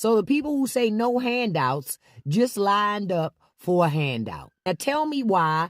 So the people who say no handouts just lined up for a handout. Now tell me why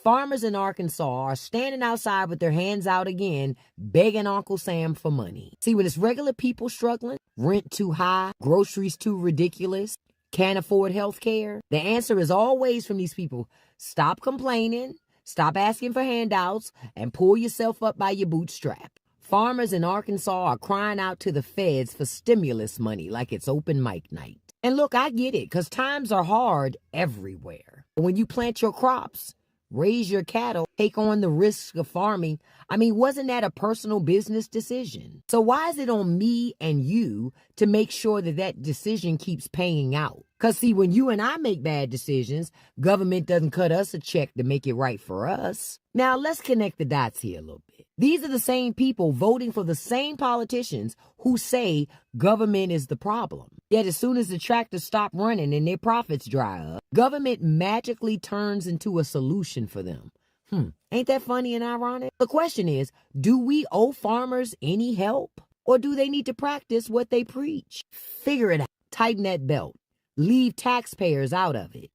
farmers in Arkansas are standing outside with their hands out again, begging Uncle Sam for money. See, when it's regular people struggling, rent too high, groceries too ridiculous, can't afford health care, the answer is always from these people: stop complaining, stop asking for handouts, and pull yourself up by your bootstrap. Farmers in Arkansas are crying out to the feds for stimulus money like it's open mic night. And look, I get it, because times are hard everywhere. But when you plant your crops, raise your cattle, take on the risks of farming, wasn't that a personal business decision? So why is it on me and you to make sure that that decision keeps paying out? Because see, when you and I make bad decisions, government doesn't cut us a check to make it right for us. Now, let's connect the dots here a little bit. These are the same people voting for the same politicians who say government is the problem. Yet as soon as the tractors stop running and their profits dry up, government magically turns into a solution for them. Ain't that funny and ironic? The question is, do we owe farmers any help? Or do they need to practice what they preach? Figure it out. Tighten that belt. Leave taxpayers out of it.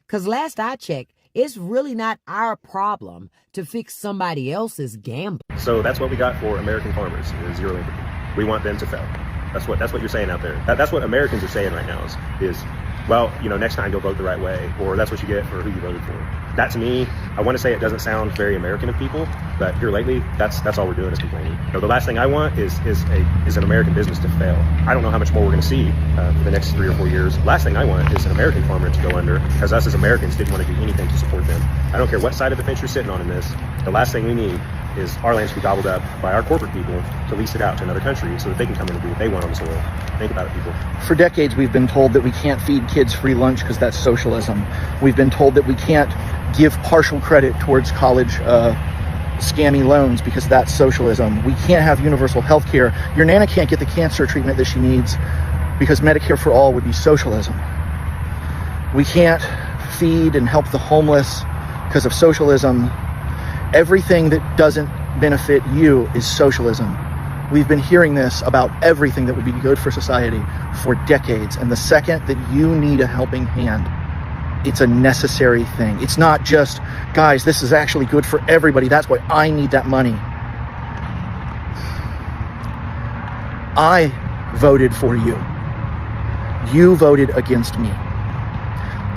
Because last I checked, it's really not our problem to fix somebody else's gamble. So that's what we got for American farmers, is zero empathy. We want them to fail. That's what you're saying out there. That's what Americans are saying right now is well, next time you'll vote the right way, or that's what you get for who you voted for. That, to me, I want to say it doesn't sound very American of people, but here lately, that's all we're doing is complaining. The last thing I want is an American business to fail. I don't know how much more we're going to see for the next 3 or 4 years. Last thing I want is an American farmer to go under, because us as Americans didn't want to do anything to support them. I don't care what side of the fence you're sitting on in this. The last thing we need is our land to be gobbled up by our corporate people to lease it out to another country so that they can come in and do what they want on the soil. Think about it, people. For decades, we've been told that we can't feed kids free lunch because that's socialism. We've been told that we can't give partial credit towards college scammy loans because that's socialism. We can't have universal health care. Your Nana can't get the cancer treatment that she needs because Medicare for all would be socialism. We can't feed and help the homeless because of socialism. Everything that doesn't benefit you is socialism. We've been hearing this about everything that would be good for society for decades. And the second that you need a helping hand, it's a necessary thing. It's not just, guys, this is actually good for everybody. That's why I need that money. I voted for you. You voted against me.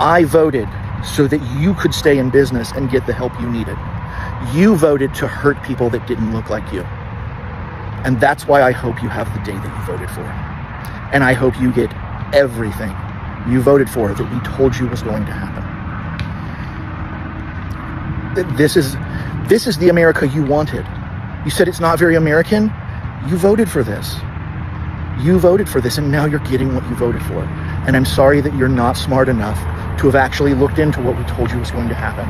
I voted so that you could stay in business and get the help you needed. You voted to hurt people that didn't look like you. And that's why I hope you have the day that you voted for. And I hope you get everything you voted for that we told you was going to happen. This is the America you wanted. You said it's not very American. You voted for this. You voted for this, and now you're getting what you voted for. And I'm sorry that you're not smart enough to have actually looked into what we told you was going to happen.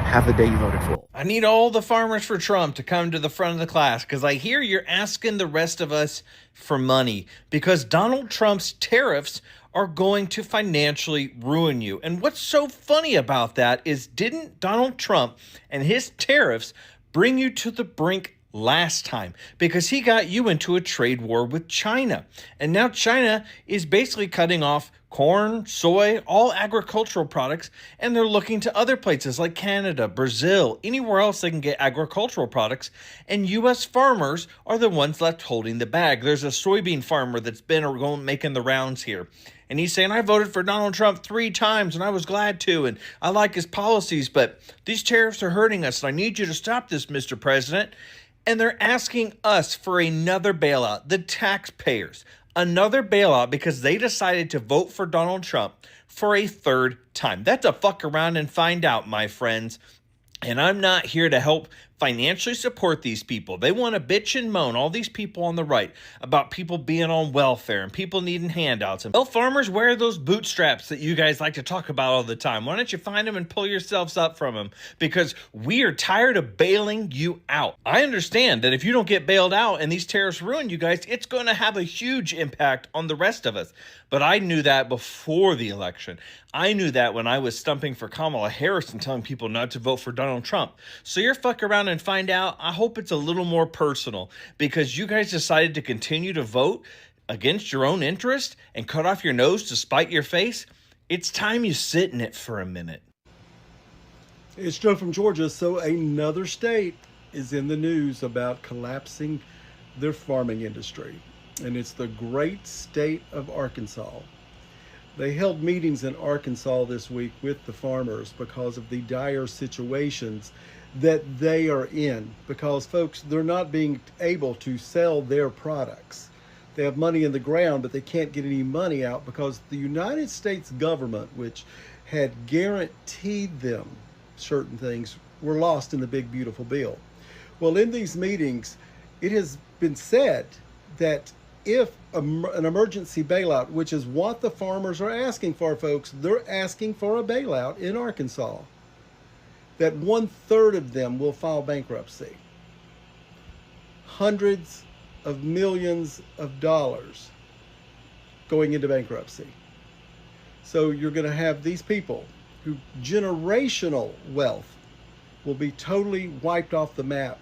Have the day you voted for. I need all the farmers for Trump to come to the front of the class, because I hear you're asking the rest of us for money because Donald Trump's tariffs are going to financially ruin you. And what's so funny about that is, didn't Donald Trump and his tariffs bring you to the brink last time? Because he got you into a trade war with China. And now China is basically cutting off corn, soy, all agricultural products, and they're looking to other places like Canada, Brazil, anywhere else they can get agricultural products, and U.S. farmers are the ones left holding the bag. There's a soybean farmer that's been making the rounds here, and he's saying, I voted for Donald Trump 3 times, and I was glad to, and I like his policies, but these tariffs are hurting us, and I need you to stop this, Mr. President. And they're asking us for another bailout, the taxpayers. Another bailout because they decided to vote for Donald Trump for a 3rd time. That's a fuck around and find out, my friends. And I'm not here to help financially support these people. They want to bitch and moan, all these people on the right, about people being on welfare and people needing handouts. And well, farmers, wear those bootstraps that you guys like to talk about all the time. Why don't you find them and pull yourselves up from them? Because we are tired of bailing you out. I understand that if you don't get bailed out and these tariffs ruin you guys, it's going to have a huge impact on the rest of us. But I knew that before the election. I knew that when I was stumping for Kamala Harris and telling people not to vote for Donald Trump. So you're fuck around and find out. I hope it's a little more personal because you guys decided to continue to vote against your own interest and cut off your nose to spite your face, it's time you sit in it for a minute. It's Joe from Georgia. So another state is in the news about collapsing their farming industry, and it's the great state of Arkansas. They held meetings in Arkansas this week with the farmers because of the dire situations that they are in, because folks, they're not being able to sell their products. They have money in the ground, but they can't get any money out because the United States government, which had guaranteed them certain things, were lost in the big beautiful bill. Well, in these meetings, it has been said that if an emergency bailout, which is what the farmers are asking for, folks, they're asking for a bailout in Arkansas, that 1/3 of them will file bankruptcy. Hundreds of millions of dollars going into bankruptcy. So you're going to have these people who generational wealth will be totally wiped off the map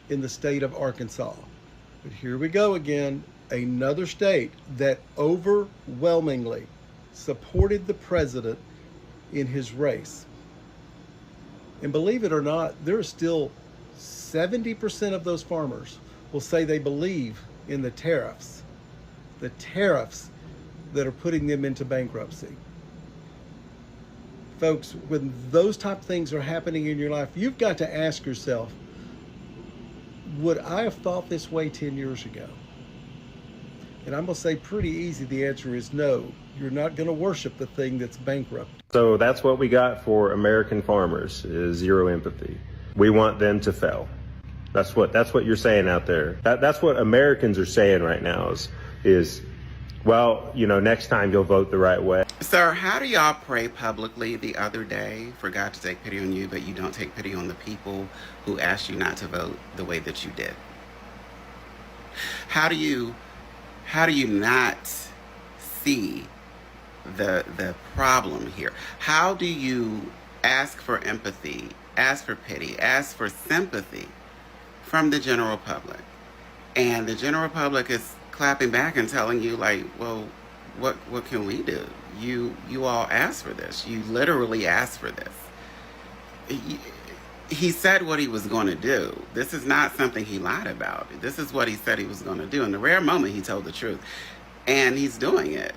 in the state of Arkansas. But here we go again, another state that overwhelmingly supported the president in his race. And believe it or not, there are still 70% of those farmers will say they believe in the tariffs that are putting them into bankruptcy. Folks, when those type of things are happening in your life, you've got to ask yourself, would I have thought this way 10 years ago? And I'm going to say pretty easy, the answer is no. You're not going to worship the thing that's bankrupt. So that's what we got for American farmers, is zero empathy. We want them to fail. That's what you're saying out there. That's what Americans are saying right now is well, next time you'll vote the right way. Sir, how do y'all pray publicly the other day for God to take pity on you, but you don't take pity on the people who asked you not to vote the way that you did? How do you not see the problem here? How do you ask for empathy, ask for pity, ask for sympathy from the general public? And the general public is clapping back and telling you, like, well, what can we do? You all asked for this. You literally asked for this. He said what he was going to do. This is not something he lied about. This is what he said he was going to do. In the rare moment, he told the truth. And he's doing it.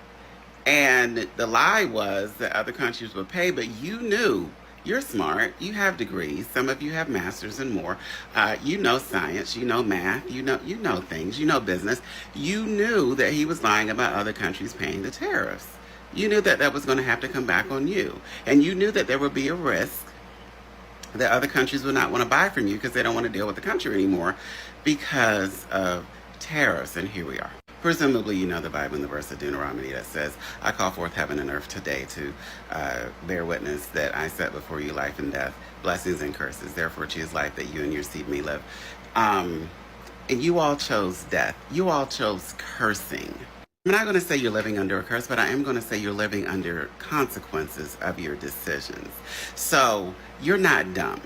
And the lie was that other countries would pay, but you knew. You're smart. You have degrees. Some of you have masters and more. You know science. You know math. You know things. You know business. You knew that he was lying about other countries paying the tariffs. You knew that that was going to have to come back on you. And you knew that there would be a risk that other countries would not want to buy from you because they don't want to deal with the country anymore because of tariffs. And here we are. Presumably, you know the Bible and the verse of Deuteronomy that says, I call forth heaven and earth today to bear witness that I set before you life and death, blessings and curses. Therefore, choose life that you and your seed may live. And you all chose death. You all chose cursing. I'm not going to say you're living under a curse, but I am going to say you're living under consequences of your decisions. So you're not dumb.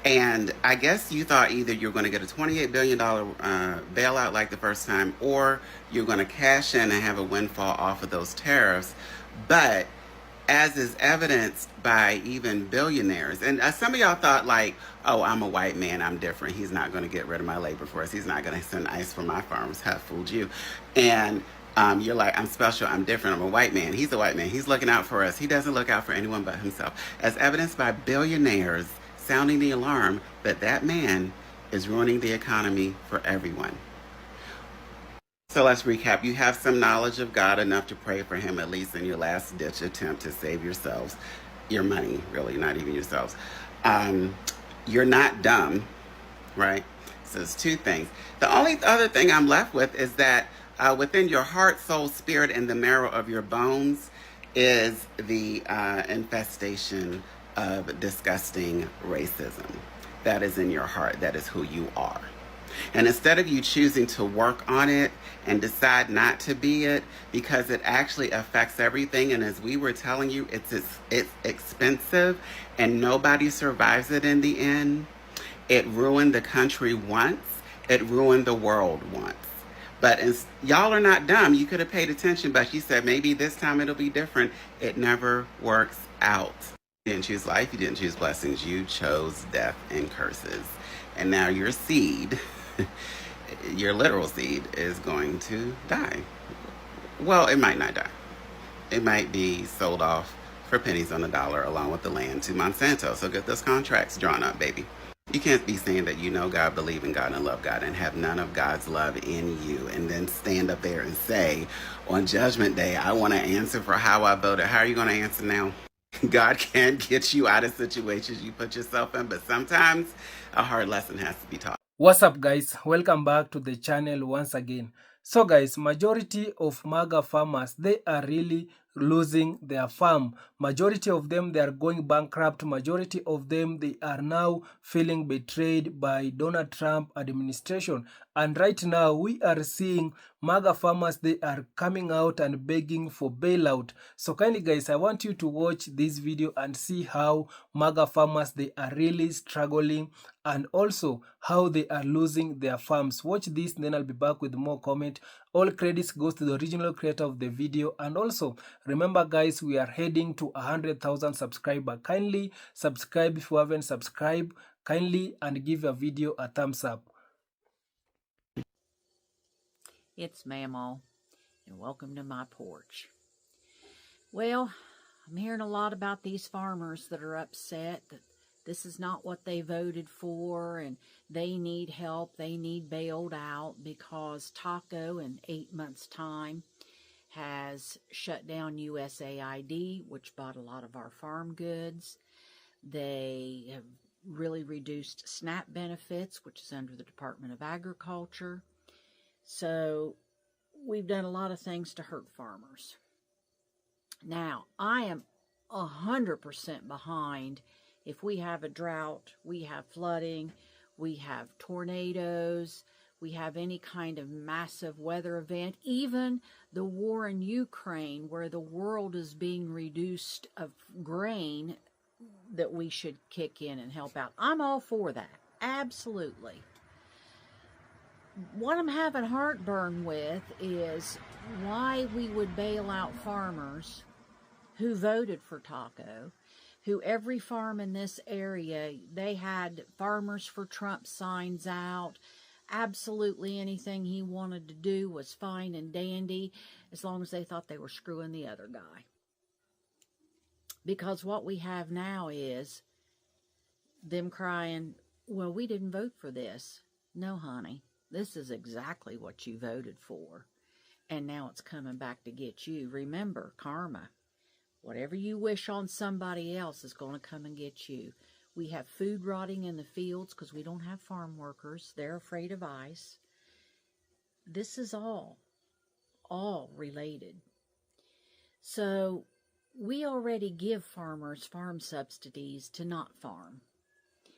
And I guess you thought either you're going to get a $28 billion bailout like the first time, or you're going to cash in and have a windfall off of those tariffs. But as is evidenced by even billionaires, and some of y'all thought like, oh, I'm a white man, I'm different. He's not going to get rid of my labor force. He's not going to send ice for my farms. Have fooled you. And you're like, I'm special, I'm different, I'm a white man. He's a white man. He's looking out for us. He doesn't look out for anyone but himself. As evidenced by billionaires sounding the alarm that that man is ruining the economy for everyone. So let's recap. You have some knowledge of God enough to pray for him, at least in your last ditch attempt to save yourselves, your money, really, not even yourselves. You're not dumb, right? So it's two things. The only other thing I'm left with is that within your heart, soul, spirit, and the marrow of your bones is the infestation of disgusting racism. That is in your heart. That is who you are. And instead of you choosing to work on it and decide not to be it, because it actually affects everything, and as we were telling you, it's expensive and nobody survives it in the end. It ruined the country once. It ruined the world once. But y'all are not dumb. You could have paid attention, but you said maybe this time it'll be different. It never works out. You didn't choose life. You didn't choose blessings. You chose death and curses. And now your seed, your literal seed, is going to die. Well, it might not die. It might be sold off for pennies on the dollar along with the land to Monsanto. So get those contracts drawn up, baby. You can't be saying that you know God, believe in God, and love God, and have none of God's love in you, and then stand up there and say, on Judgment Day, I want to answer for how I voted. How are you going to answer now? God can't get you out of situations you put yourself in, but sometimes a hard lesson has to be taught. What's up, guys? Welcome back to the channel once again. So guys, majority of Maga farmers, they are really losing their farm. Majority of them, they are going bankrupt. Majority of them, they are now feeling betrayed by Donald Trump administration. And right now, we are seeing Maga farmers, they are coming out and begging for bailout. So kindly guys, I want you to watch this video and see how Maga farmers, they are really struggling, and also how they are losing their farms. Watch this, then I'll be back with more comment. All credits goes to the original creator of the video. And also remember guys, we are heading to 100,000 subscribers. Kindly subscribe if you haven't subscribed, kindly, and give a video a thumbs up. It's Mamaw, and welcome to my porch. Well, I'm hearing a lot about these farmers that are upset that this is not what they voted for, and they need help, they need bailed out because Taco in 8 months' time has shut down USAID, which bought a lot of our farm goods. They have really reduced SNAP benefits, which is under the Department of Agriculture. So we've done a lot of things to hurt farmers. Now, I am 100% behind. If we have a drought, we have flooding, we have tornadoes, we have any kind of massive weather event, even the war in Ukraine where the world is being reduced of grain, that we should kick in and help out. I'm all for that. Absolutely. What I'm having heartburn with is why we would bail out farmers who voted for Taco, who every farm in this area, they had Farmers for Trump signs out. Absolutely anything he wanted to do was fine and dandy as long as they thought they were screwing the other guy. Because what we have now is them crying, well, we didn't vote for this. No, honey. This is exactly what you voted for. And now it's coming back to get you. Remember, karma. Whatever you wish on somebody else is going to come and get you. We have food rotting in the fields because we don't have farm workers. They're afraid of ice. This is all related. So we already give farmers farm subsidies to not farm.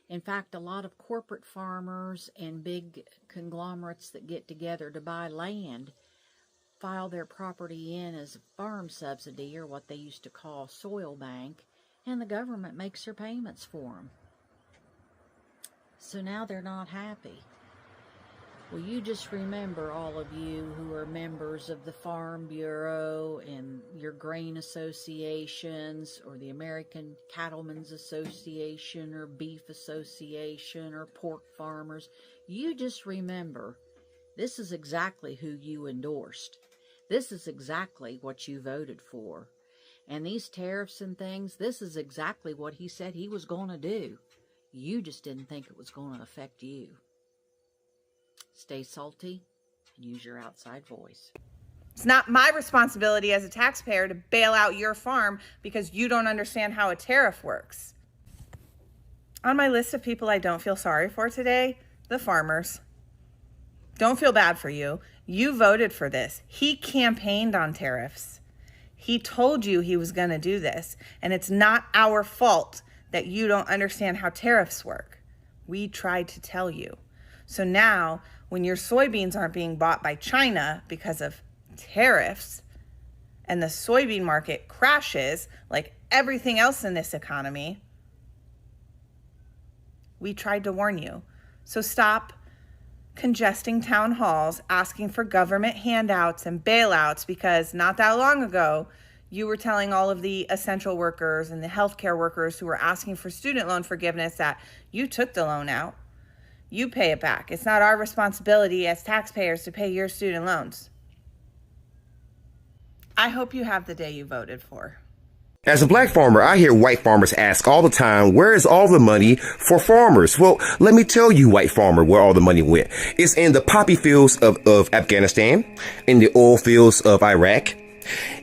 In fact, a lot of corporate farmers and big conglomerates that get together to buy land file their property in as a farm subsidy, or what they used to call soil bank, and the government makes their payments for them. So now they're not happy. Well, you just remember, all of you who are members of the Farm Bureau and your grain associations, or the American Cattlemen's Association, or Beef Association, or pork farmers, you just remember, this is exactly who you endorsed. This is exactly what you voted for. And these tariffs and things, this is exactly what he said he was going to do. You just didn't think it was going to affect you. Stay salty and use your outside voice. It's not my responsibility as a taxpayer to bail out your farm because you don't understand how a tariff works. On my list of people I don't feel sorry for today, the farmers. Don't feel bad for you. You voted for this. He campaigned on tariffs. He told you he was going to do this. And it's not our fault that you don't understand how tariffs work. We tried to tell you. So now, when your soybeans aren't being bought by China because of tariffs, and the soybean market crashes like everything else in this economy, we tried to warn you. So stop congesting town halls, asking for government handouts and bailouts because not that long ago, you were telling all of the essential workers and the healthcare workers who were asking for student loan forgiveness that you took the loan out. You pay it back. It's not our responsibility as taxpayers to pay your student loans. I hope you have the day you voted for. As a black farmer, I hear white farmers ask all the time, where is all the money for farmers? Well, let me tell you, white farmer, where all the money went. It's in the poppy fields of Afghanistan, in the oil fields of Iraq.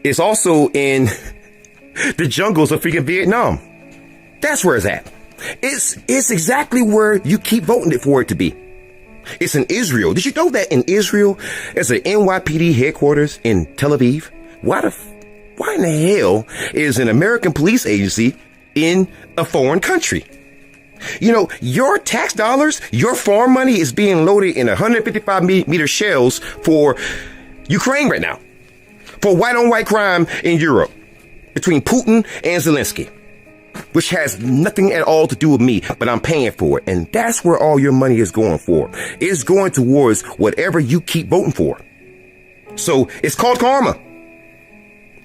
It's also in the jungles of freaking Vietnam. That's where it's at. It's exactly where you keep voting it for it to be. It's in Israel. Did you know that in Israel, there's an NYPD headquarters in Tel Aviv? Why in the hell is an American police agency in a foreign country? You know, your tax dollars, your farm money is being loaded in 155 meter shells for Ukraine right now. For white on white crime in Europe between Putin and Zelensky, which has nothing at all to do with me, but I'm paying for it. And that's where all your money is going for. It's going towards whatever you keep voting for. So it's called karma.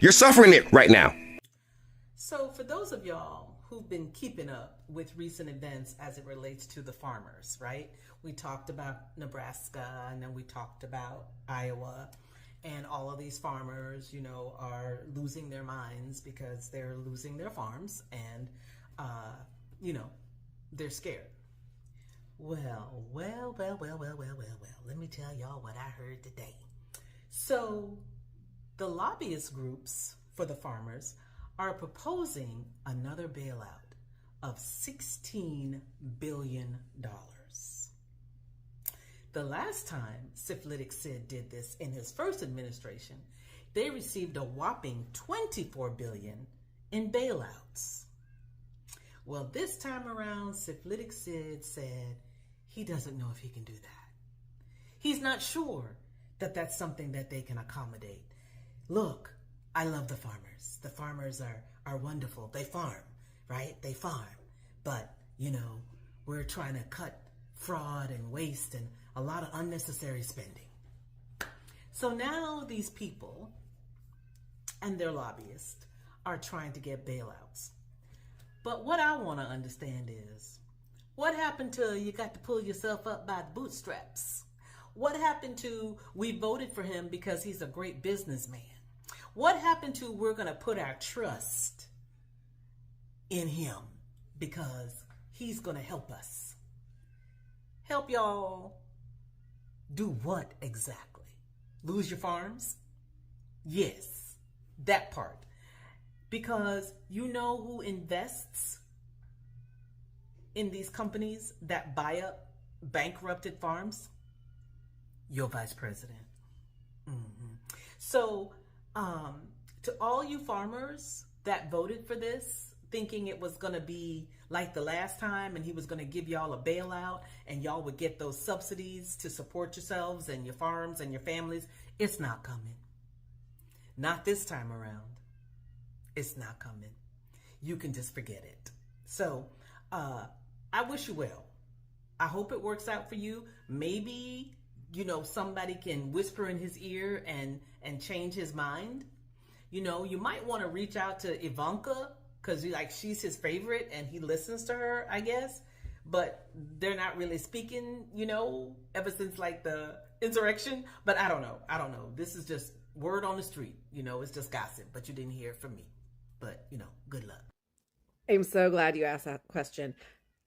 You're suffering it right now. So for those of y'all who've been keeping up with recent events as it relates to the farmers, right? We talked about Nebraska, and then we talked about Iowa, and all of these farmers, you know, are losing their minds because they're losing their farms, and, you know, they're scared. Well, let me tell y'all what I heard today. So the lobbyist groups for the farmers are proposing another bailout of $16 billion. The last time syphilitic Sid did this in his first administration, they received a whopping $24 billion in bailouts. Well, this time around, syphilitic Sid said he doesn't know if he can do that. He's not sure that that's something that they can accommodate. Look, I love the farmers. The farmers are wonderful. They farm, right? They farm. But, you know, we're trying to cut fraud and waste and a lot of unnecessary spending. So now these people and their lobbyists are trying to get bailouts. But what I want to understand is, what happened to you got to pull yourself up by the bootstraps? What happened to we voted for him because he's a great businessman? What happened to we're going to put our trust in him because he's going to help us? Help y'all do what exactly? Lose your farms? Yes, that part. Because you know who invests in these companies that buy up bankrupted farms? Your vice president. So, to all you farmers that voted for this, thinking it was going to be like the last time and he was going to give y'all a bailout and y'all would get those subsidies to support yourselves and your farms and your families, it's not coming. Not this time around. It's not coming. You can just forget it. So, I wish you well. I hope it works out for you. Maybe, you know, somebody can whisper in his ear and change his mind. You know, you might want to reach out to Ivanka because she's his favorite and he listens to her, I guess. But they're not really speaking, you know, ever since like the insurrection. But I don't know. This is just word on the street. You know, it's just gossip, but you didn't hear it from me. But, you know, good luck. I'm so glad you asked that question.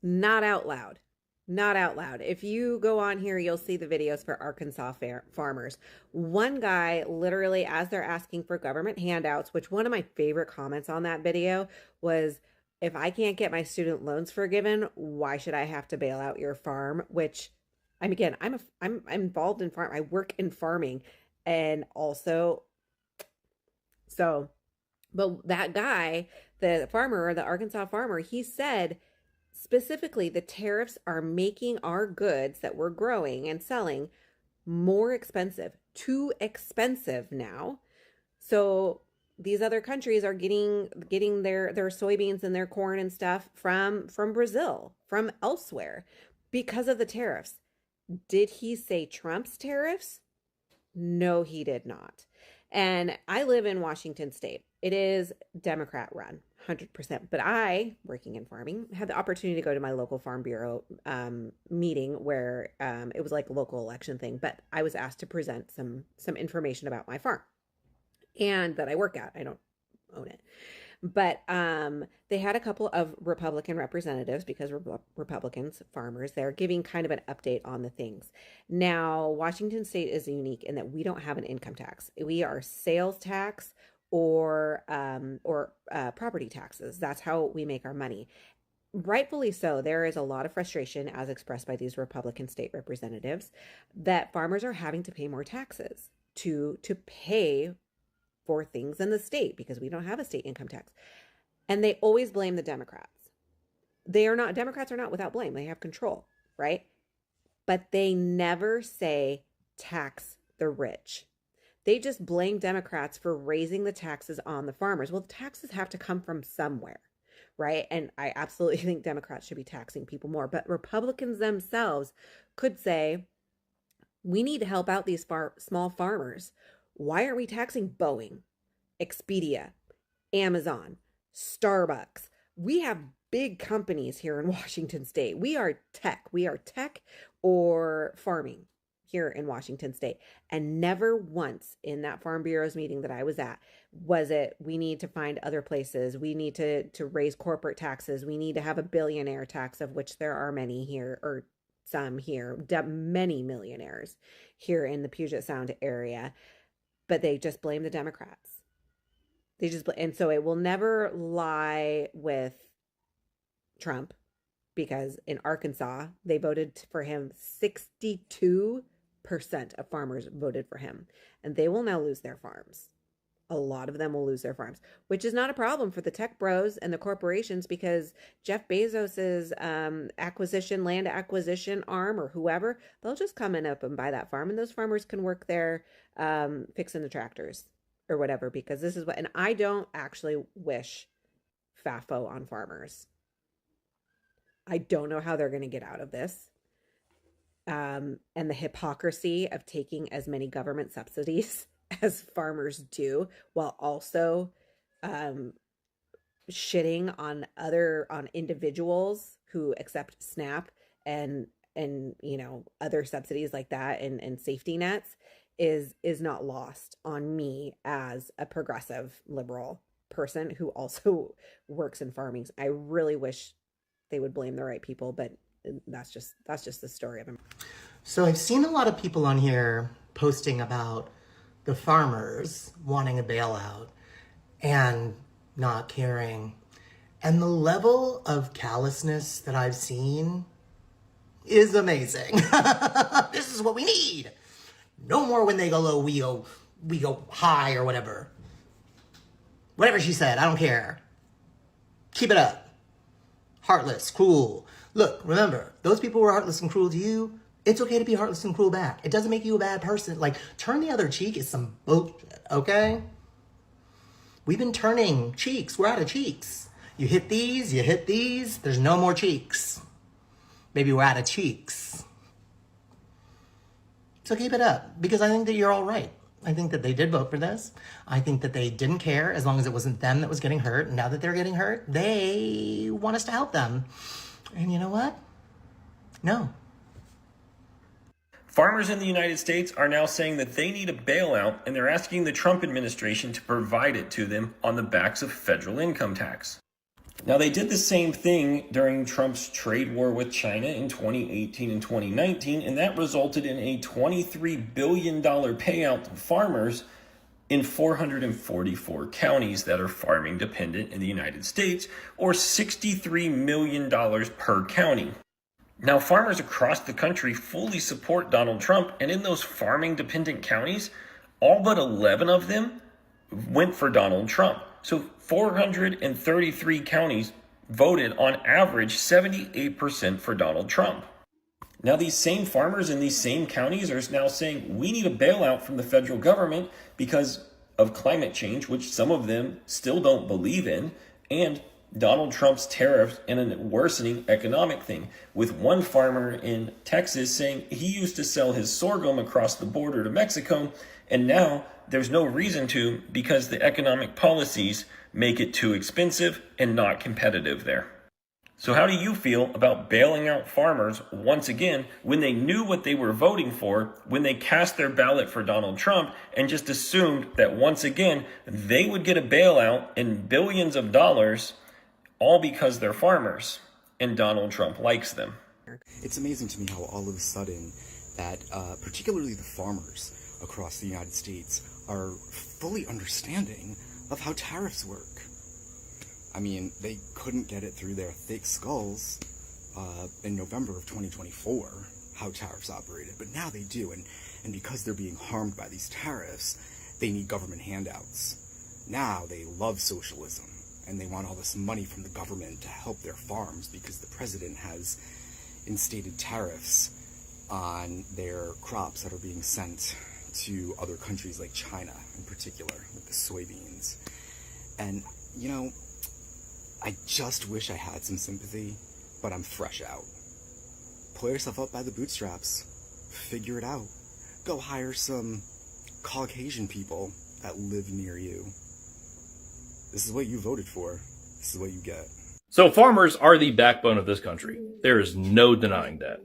Not out loud. Not out loud. If you go on here, you'll see the videos for Arkansas farmers. One guy literally, as they're asking for government handouts, which one of my favorite comments on that video was, if I can't get my student loans forgiven, why should I have to bail out your farm? Which, I'm involved in farm. I work in farming, and also, so, but that guy, the farmer, the Arkansas farmer, he said, specifically, the tariffs are making our goods that we're growing and selling more expensive, too expensive now. So these other countries are getting their soybeans and their corn and stuff from Brazil, from elsewhere because of the tariffs. Did he say Trump's tariffs? No, he did not. And I live in Washington State. It is Democrat run, 100%. But I, working in farming, had the opportunity to go to my local farm bureau meeting where it was like a local election thing. But I was asked to present some information about my farm and that I work at. I don't own it. But they had a couple of Republican representatives, because Republicans, farmers, they're giving kind of an update on the things. Now, Washington State is unique in that we don't have an income tax. We are sales tax or property taxes. That's how we make our money. Rightfully so, there is a lot of frustration, as expressed by these Republican state representatives, that farmers are having to pay more taxes to pay for things in the state, because we don't have a state income tax. And they always blame the Democrats. Democrats are not without blame. They have control, right? But they never say tax the rich. They just blame Democrats for raising the taxes on the farmers. Well, the taxes have to come from somewhere, right? And I absolutely think Democrats should be taxing people more. But Republicans themselves could say, we need to help out these small farmers. Why aren't we taxing Boeing, Expedia, Amazon, Starbucks? We have big companies here in Washington State. We are tech. We are tech or farming here in Washington State. And never once in that Farm Bureau's meeting that I was at was it, we need to find other places. We need to raise corporate taxes. We need to have a billionaire tax, of which there are many here, or some here, many millionaires here in the Puget Sound area. But they just blame the Democrats. And so it will never lie with Trump, because in Arkansas, they voted for him. 62% of farmers voted for him, and they will now lose their farms. A lot of them will lose their farms, which is not a problem for the tech bros and the corporations, because Jeff Bezos's land acquisition arm, or whoever, they'll just come in up and buy that farm, and those farmers can work there fixing the tractors or whatever, because this is what, and I don't actually wish FAFO on farmers. I don't know how they're going to get out of this. And the hypocrisy of taking as many government subsidies as farmers do, while also shitting on individuals who accept SNAP and other subsidies like that, and safety nets, is not lost on me as a progressive liberal person who also works in farming. I really wish they would blame the right people, but that's just the story of them. So I've seen a lot of people on here posting about the farmers wanting a bailout and not caring. And the level of callousness that I've seen is amazing. This is what we need. No more when they go low, we go high, or whatever. Whatever she said, I don't care. Keep it up. Heartless, cruel. Look, remember, those people who are heartless and cruel to you, it's okay to be heartless and cruel back. It doesn't make you a bad person. Like, turn the other cheek is some bullshit, okay? We've been turning cheeks. We're out of cheeks. You hit these, there's no more cheeks. Maybe we're out of cheeks. So keep it up, because I think that you're all right. I think that they did vote for this. I think that they didn't care as long as it wasn't them that was getting hurt. And now that they're getting hurt, they want us to help them. And you know what? No. Farmers in the United States are now saying that they need a bailout, and they're asking the Trump administration to provide it to them on the backs of federal income tax. Now, they did the same thing during Trump's trade war with China in 2018 and 2019, and that resulted in a $23 billion payout to farmers in 444 counties that are farming dependent in the United States, or $63 million per county. Now, farmers across the country fully support Donald Trump, and in those farming dependent counties, all but 11 of them went for Donald Trump. So 433 counties voted on average 78% for Donald Trump. Now, these same farmers in these same counties are now saying we need a bailout from the federal government because of climate change, which some of them still don't believe in, and Donald Trump's tariffs and a worsening economic thing, with one farmer in Texas saying he used to sell his sorghum across the border to Mexico, and now there's no reason to because the economic policies make it too expensive and not competitive there. So how do you feel about bailing out farmers once again when they knew what they were voting for, when they cast their ballot for Donald Trump and just assumed that once again they would get a bailout in billions of dollars, all because they're farmers and Donald Trump likes them? It's amazing to me how all of a sudden that particularly the farmers across the United States are fully understanding of how tariffs work. I mean, they couldn't get it through their thick skulls in November of 2024, how tariffs operated, but now they do, and because they're being harmed by these tariffs, they need government handouts. Now they love socialism, and they want all this money from the government to help their farms because the president has instated tariffs on their crops that are being sent to other countries like China in particular, with the soybeans. And, you know, I just wish I had some sympathy, but I'm fresh out. Pull yourself up by the bootstraps. Figure it out. Go hire some Caucasian people that live near you. This is what you voted for. This is what you get. So farmers are the backbone of this country. There is no denying that.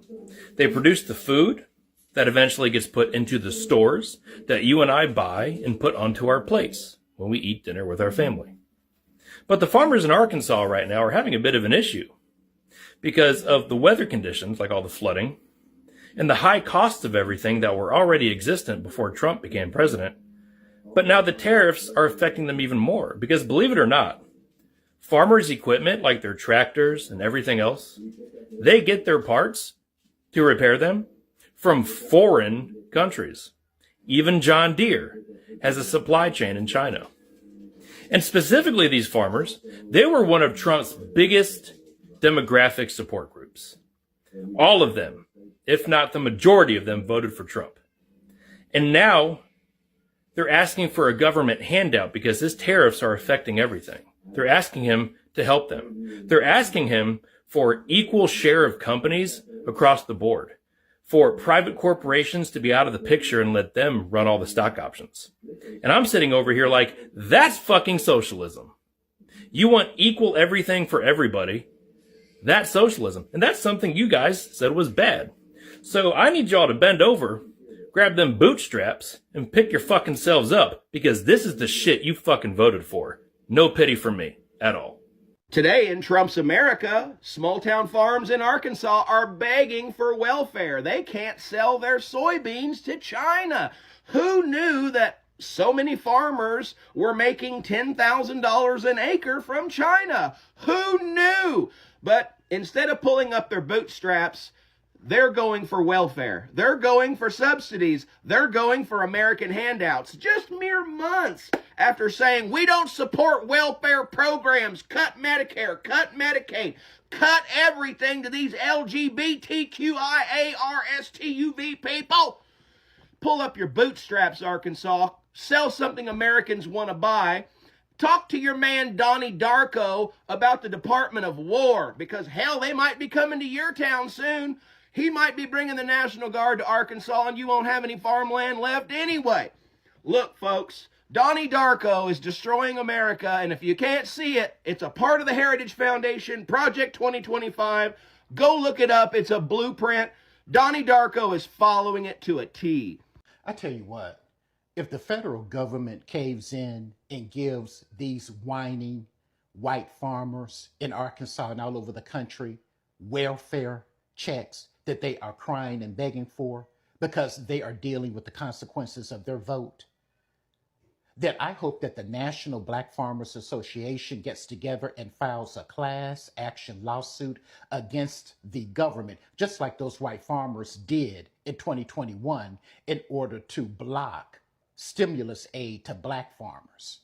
They produce the food that eventually gets put into the stores that you and I buy and put onto our plates when we eat dinner with our family. But the farmers in Arkansas right now are having a bit of an issue because of the weather conditions, like all the flooding, and the high costs of everything that were already existent before Trump became president. But now the tariffs are affecting them even more because, believe it or not, farmers' equipment, like their tractors and everything else, they get their parts to repair them from foreign countries. Even John Deere has a supply chain in China. And specifically these farmers, they were one of Trump's biggest demographic support groups. All of them, if not the majority of them, voted for Trump. And now they're asking for a government handout because his tariffs are affecting everything. They're asking him to help them. They're asking him for equal share of companies across the board, for private corporations to be out of the picture and let them run all the stock options. And I'm sitting over here like, that's fucking socialism. You want equal everything for everybody. That's socialism. And that's something you guys said was bad. So I need y'all to bend over, grab them bootstraps, and pick your fucking selves up, because this is the shit you fucking voted for. No pity for me at all. Today in Trump's America, small-town farms in Arkansas are begging for welfare. They can't sell their soybeans to China. Who knew that so many farmers were making $10,000 an acre from China? Who knew? But instead of pulling up their bootstraps, they're going for welfare. They're going for subsidies. They're going for American handouts. Just mere months after saying, we don't support welfare programs, cut Medicare, cut Medicaid, cut everything to these LGBTQIARSTUV people. Pull up your bootstraps, Arkansas. Sell something Americans want to buy. Talk to your man Donnie Darko about the Department of War, because hell, they might be coming to your town soon. He might be bringing the National Guard to Arkansas and you won't have any farmland left anyway. Look, folks, Donnie Darko is destroying America, and if you can't see it, it's a part of the Heritage Foundation, Project 2025. Go look it up. It's a blueprint. Donnie Darko is following it to a T. I tell you what, if the federal government caves in and gives these whining white farmers in Arkansas and all over the country welfare checks that they are crying and begging for because they are dealing with the consequences of their vote, then I hope that the National Black Farmers Association gets together and files a class action lawsuit against the government, just like those white farmers did in 2021 in order to block stimulus aid to black farmers.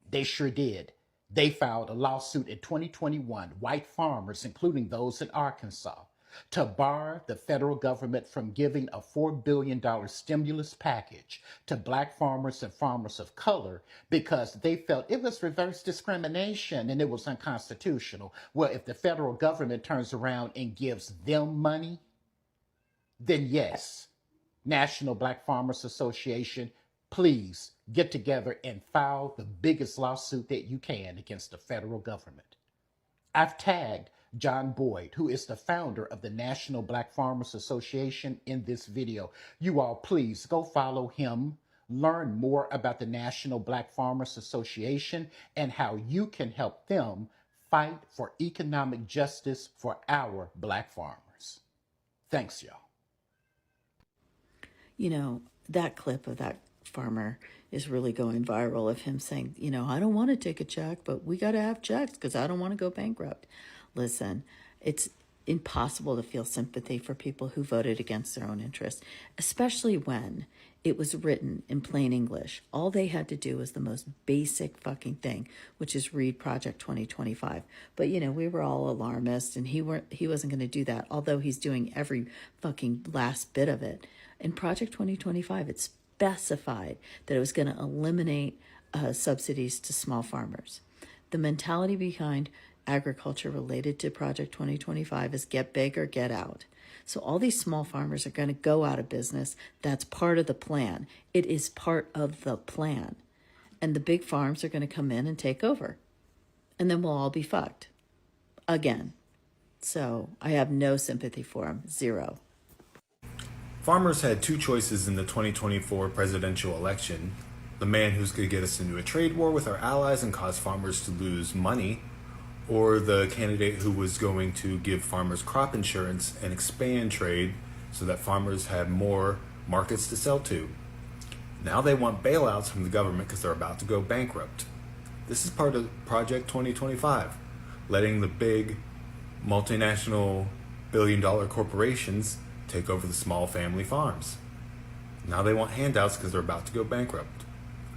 They sure did. They filed a lawsuit in 2021, white farmers, including those in Arkansas, to bar the federal government from giving a $4 billion stimulus package to black farmers and farmers of color because they felt it was reverse discrimination and it was unconstitutional. Well, if the federal government turns around and gives them money, then yes, National Black Farmers Association, please get together and file the biggest lawsuit that you can against the federal government. I've tagged John Boyd, who is the founder of the National Black Farmers Association, in this video. You all please go follow him, learn more about the National Black Farmers Association and how you can help them fight for economic justice for our black farmers. Thanks, y'all. You know, that clip of that farmer is really going viral, of him saying, you know, I don't want to take a check, but we got to have checks because I don't want to go bankrupt. Listen, it's impossible to feel sympathy for people who voted against their own interests, especially when it was written in plain English. All they had to do was the most basic fucking thing, which is read Project 2025. But, you know, we were all alarmist, and he wasn't going to do that, although he's doing every fucking last bit of it. In Project 2025, it specified that it was going to eliminate subsidies to small farmers. The mentality behind agriculture related to Project 2025 is get big or get out. So all these small farmers are going to go out of business. That's part of the plan. It is part of the plan. And the big farms are going to come in and take over. And then we'll all be fucked. Again. So I have no sympathy for them. Zero. Farmers had two choices in the 2024 presidential election. The man who's going to get us into a trade war with our allies and cause farmers to lose money, or the candidate who was going to give farmers crop insurance and expand trade so that farmers had more markets to sell to. Now they want bailouts from the government because they're about to go bankrupt. This is part of Project 2025, letting the big multinational billion-dollar corporations take over the small family farms. Now they want handouts because they're about to go bankrupt.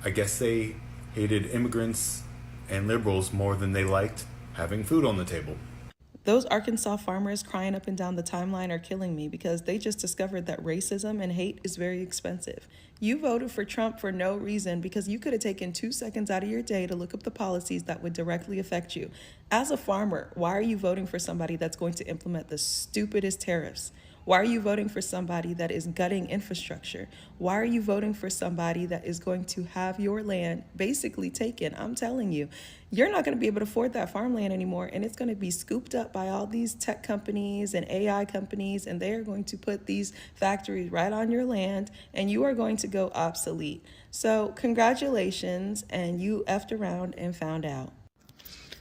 I guess they hated immigrants and liberals more than they liked having food on the table. Those Arkansas farmers crying up and down the timeline are killing me because they just discovered that racism and hate is very expensive. You voted for Trump for no reason because you could have taken 2 seconds out of your day to look up the policies that would directly affect you. As a farmer, why are you voting for somebody that's going to implement the stupidest tariffs? Why are you voting for somebody that is gutting infrastructure? Why are you voting for somebody that is going to have your land basically taken? I'm telling you, you're not going to be able to afford that farmland anymore, and it's going to be scooped up by all these tech companies and AI companies, and they are going to put these factories right on your land, and you are going to go obsolete. So congratulations, and you effed around and found out.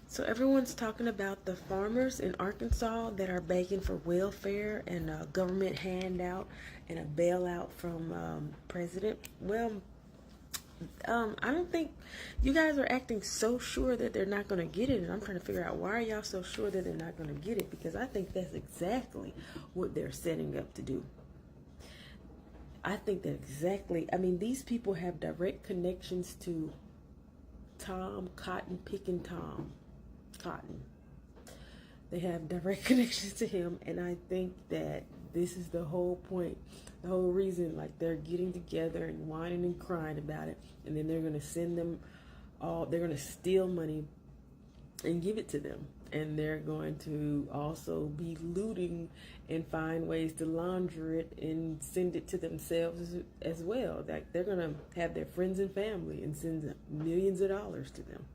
So everyone's talking about the farmers in Arkansas that are begging for welfare and a government handout and a bailout from President. Well, I don't think you guys are acting so sure that they're not going to get it. And I'm trying to figure out, why are y'all so sure that they're not going to get it? Because I think that's exactly what they're setting up to do. I think that exactly, I mean, these people have direct connections to Tom, Cotton Picking Tom. Cotton. They have direct connections to him, and I think that this is the whole point, the whole reason, like, they're getting together and whining and crying about it, and then they're going to send them all, they're going to steal money and give it to them, and they're going to also be looting and find ways to launder it and send it to themselves as well. Like, they're going to have their friends and family and send millions of dollars to them.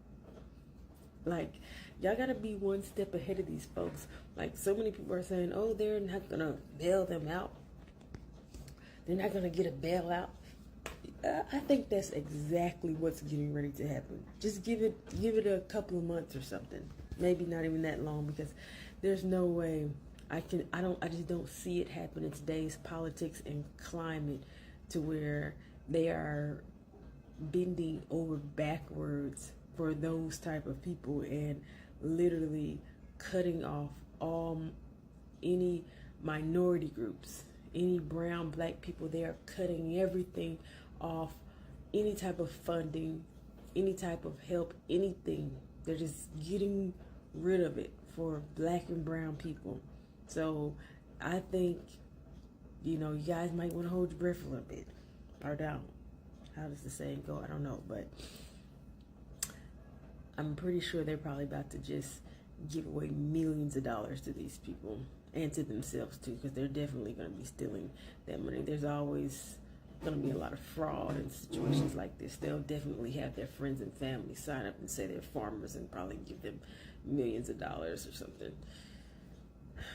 Like, y'all gotta be one step ahead of these folks. Like, so many people are saying, oh, they're not gonna bail them out. They're not gonna get a bailout. I think that's exactly what's getting ready to happen. Just give it a couple of months or something. Maybe not even that long, because there's no way I just don't see it happen in today's politics and climate to where they are bending over backwards for those type of people and literally cutting off any minority groups, any brown, black people. They are cutting everything off, any type of funding, any type of help, anything. They're just getting rid of it for black and brown people. So I think, you know, you guys might want to hold your breath a little bit, or don't. How does the saying go? I don't know, but I'm pretty sure they're probably about to just give away millions of dollars to these people and to themselves too, because they're definitely going to be stealing that money. There's always going to be a lot of fraud in situations like this. They'll definitely have their friends and family sign up and say they're farmers and probably give them millions of dollars or something.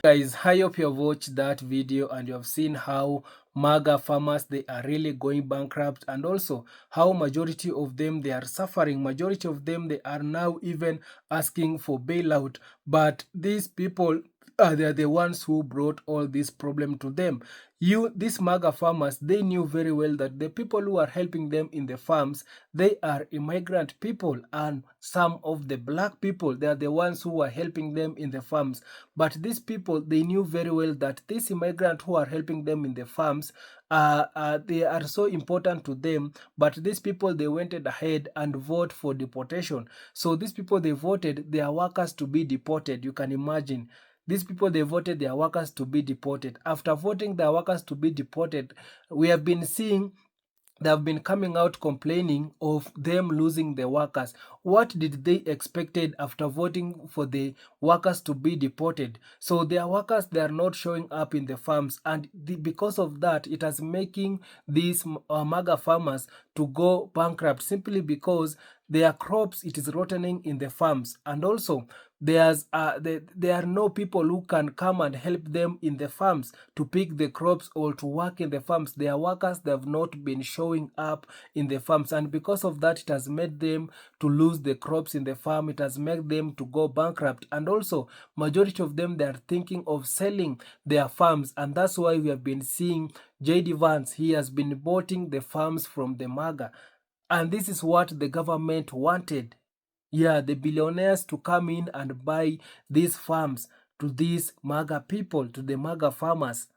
Guys, I hope you have watched that video and you have seen how Maga farmers, they are really going bankrupt, and also how majority of them, they are suffering. Majority of them, they are now even asking for bailout. But these people, they are the ones who brought all this problem to them. These Maga farmers, they knew very well that the people who are helping them in the farms, they are immigrant people, and some of the black people, they are the ones who are helping them in the farms. But these people, they knew very well that these immigrants who are helping them in the farms, they are so important to them. But these people, they went ahead and voted for deportation. So these people, they voted their workers to be deported. You can imagine. These people, they voted their workers to be deported. After voting their workers to be deported, we have been seeing they have been coming out complaining of them losing the workers. What did they expected after voting for the workers to be deported? So their workers, they are not showing up in the farms, and because of that, it is making these Maga farmers to go bankrupt, simply because their crops, it is rotting in the farms. And also there are no people who can come and help them in the farms to pick the crops or to work in the farms. Their workers, they have not been showing up in the farms, and because of that, it has made them to lose the crops in the farm. It has made them to go bankrupt, and also majority of them, they are thinking of selling their farms, and that's why we have been seeing JD Vance. He has been bought the farms from the Maga, and this is what the government wanted. Yeah, the billionaires to come in and buy these farms to these Maga people, to the Maga farmers.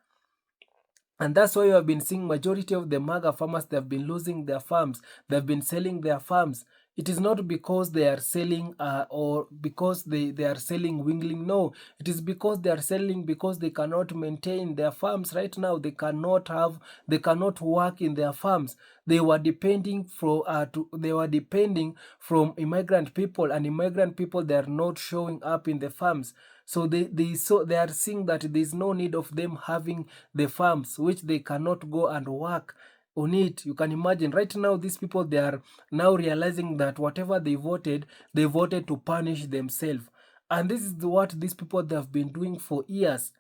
And that's why you have been seeing majority of the Maga farmers, they have been losing their farms. They've been selling their farms. It is not because they are selling or because they are selling wingling. No, it is because they are selling because they cannot maintain their farms right now. They cannot work in their farms. They were depending from immigrant people, and immigrant people, they are not showing up in the farms. So they are seeing that there is no need of them having the farms, which they cannot go and work on it. You can imagine right now, these people, they are now realizing that whatever they voted to punish themselves. And this is what these people, they have been doing for years.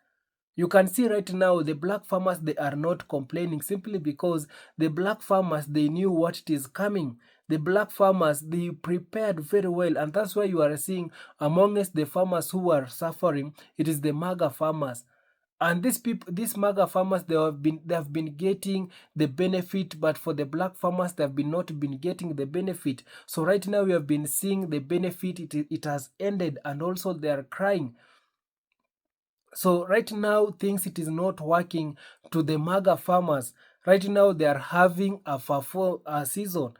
You can see right now the black farmers, they are not complaining, simply because the black farmers, they knew what it is coming. The black farmers, they prepared very well, and that's why you are seeing amongst the farmers who are suffering, it is the Maga farmers. And these Maga farmers, they have been getting the benefit, but for the black farmers, they have been not been getting the benefit. So right now we have been seeing the benefit, it has ended, and also they are crying. So right now, things, it is not working to the Maga farmers. Right now, they are having a FAFO season.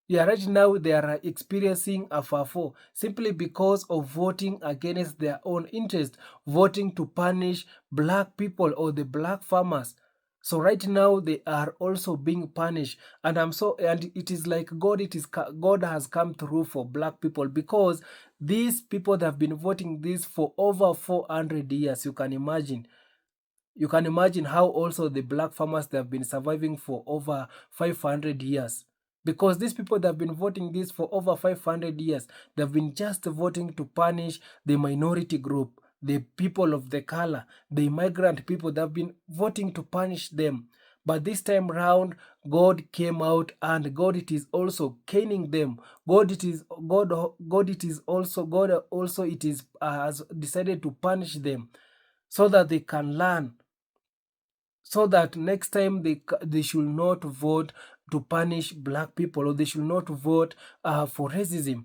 Yeah, right now they are experiencing a FAFO simply because of voting against their own interest, voting to punish black people or the black farmers. So right now they are also being punished, and it is like God has come through for black people, because these people that have been voting this for over 400 years. You can imagine how also the black farmers, they have been surviving for over 500 years. Because these people that have been voting this for over 500 years, they've been just voting to punish the minority group, the people of the color, the immigrant people. They've been voting to punish them. But this time round, God came out, and God, it is also caning them. God also it is has decided to punish them, so that they can learn, so that next time they should not vote to punish black people, or they should not vote for racism.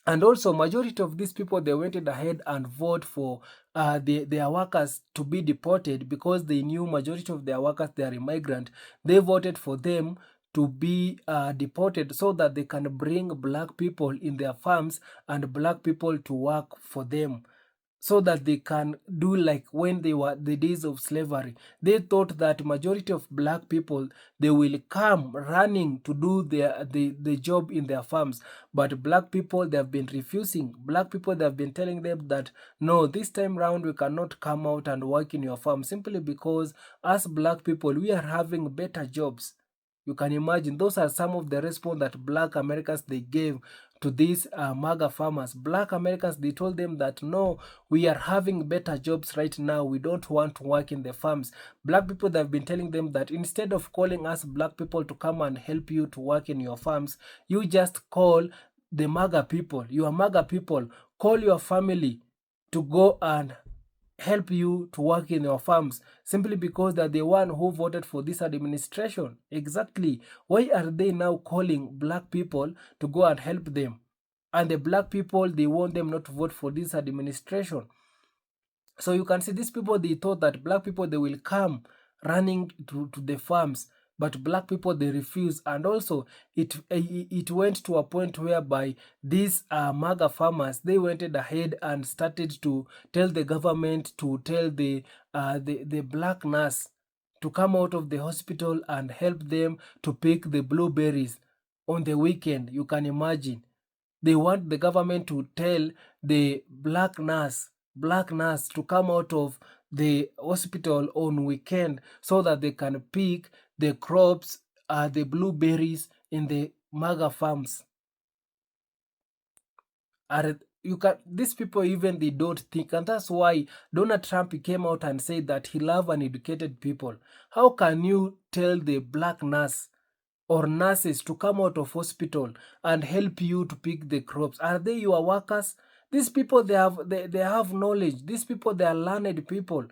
And also, majority of these people, they went ahead and vote for their workers to be deported, because they knew majority of their workers, they are immigrant. They voted for them to be deported, so that they can bring black people in their farms and black people to work for them. so that they can do like when they were the days of slavery. They thought that majority of black people, they will come running to do the job in their farms. But black people, they have been refusing. Black people, they have been telling them that no, this time round we cannot come out and work in your farm, simply because as black people, we are having better jobs. You can imagine, those are some of the response that black Americans they gave to these Maga farmers. Black Americans, they told them that no, we are having better jobs right now. We don't want to work in the farms. Black people, they have been telling them that instead of calling us black people to come and help you to work in your farms, you just call the Maga people, your Maga people, call your family to go and help you to work in your farms, simply because they're the one who voted for this administration. Exactly. Why are they now calling black people to go and help them? And the black people, they want them not to vote for this administration. So you can see these people, they thought that black people, they will come running to the farms, but black people, they refuse. And also it went to a point whereby these Maga farmers, they went ahead and started to tell the government to tell the black nurse to come out of the hospital and help them to pick the blueberries on the weekend. You can imagine. They want the government to tell the black nurse to come out of the hospital on weekend so that they can pick the crops, the blueberries in the Maga farms. These people, even they don't think, and that's why Donald Trump came out and said that he loves uneducated people. How can you tell the black nurse or nurses to come out of hospital and help you to pick the crops? Are they your workers? These people, they have knowledge. These people, they are learned people.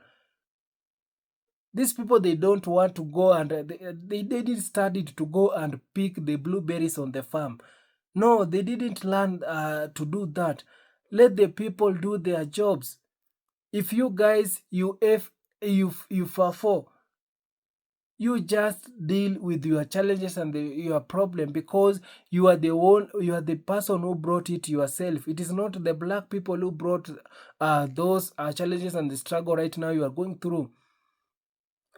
These people, they don't want to go and they didn't study to go and pick the blueberries on the farm. No, they didn't learn to do that. Let the people do their jobs. If you guys, you for you just deal with your challenges and your problem, because you are the person who brought it yourself. It is not the black people who brought those challenges and the struggle right now you are going through.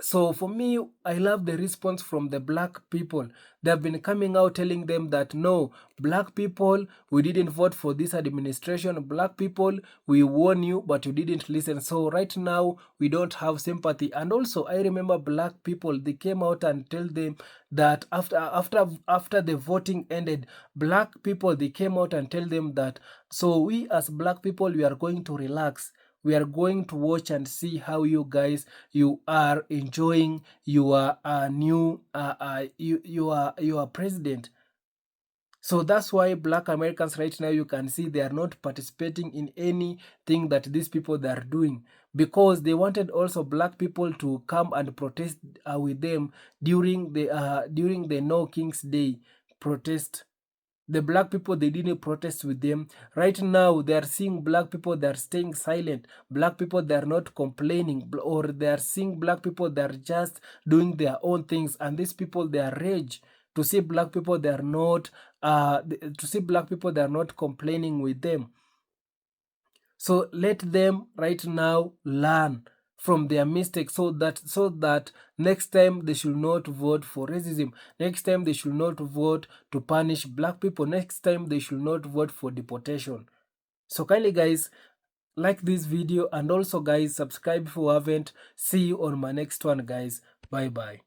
So for me, I love the response from the black people. They have been coming out telling them that no, black people, we didn't vote for this administration. Black people, we warn you, but you didn't listen. So right now, we don't have sympathy. And also, I remember black people, they came out and tell them that after the voting ended, black people, they came out and tell them that, so we as black people, we are going to relax. We are going to watch and see how you guys, you are enjoying your new your president. So that's why black Americans right now, you can see they are not participating in anything that these people they are doing, because they wanted also black people to come and protest with them during the No King's Day protest. The black people, they didn't protest with them. Right now, they are seeing black people that are staying silent. Black people, they are not complaining, or they are seeing black people that are just doing their own things. And these people, they are rage to see black people, they are not complaining with them. So let them right now learn from their mistakes, so that next time they should not vote for racism. Next time they should not vote to punish black people. Next time they should not vote for deportation. So kindly guys, like this video, and also guys, subscribe if you haven't. See you on my next one guys. Bye bye.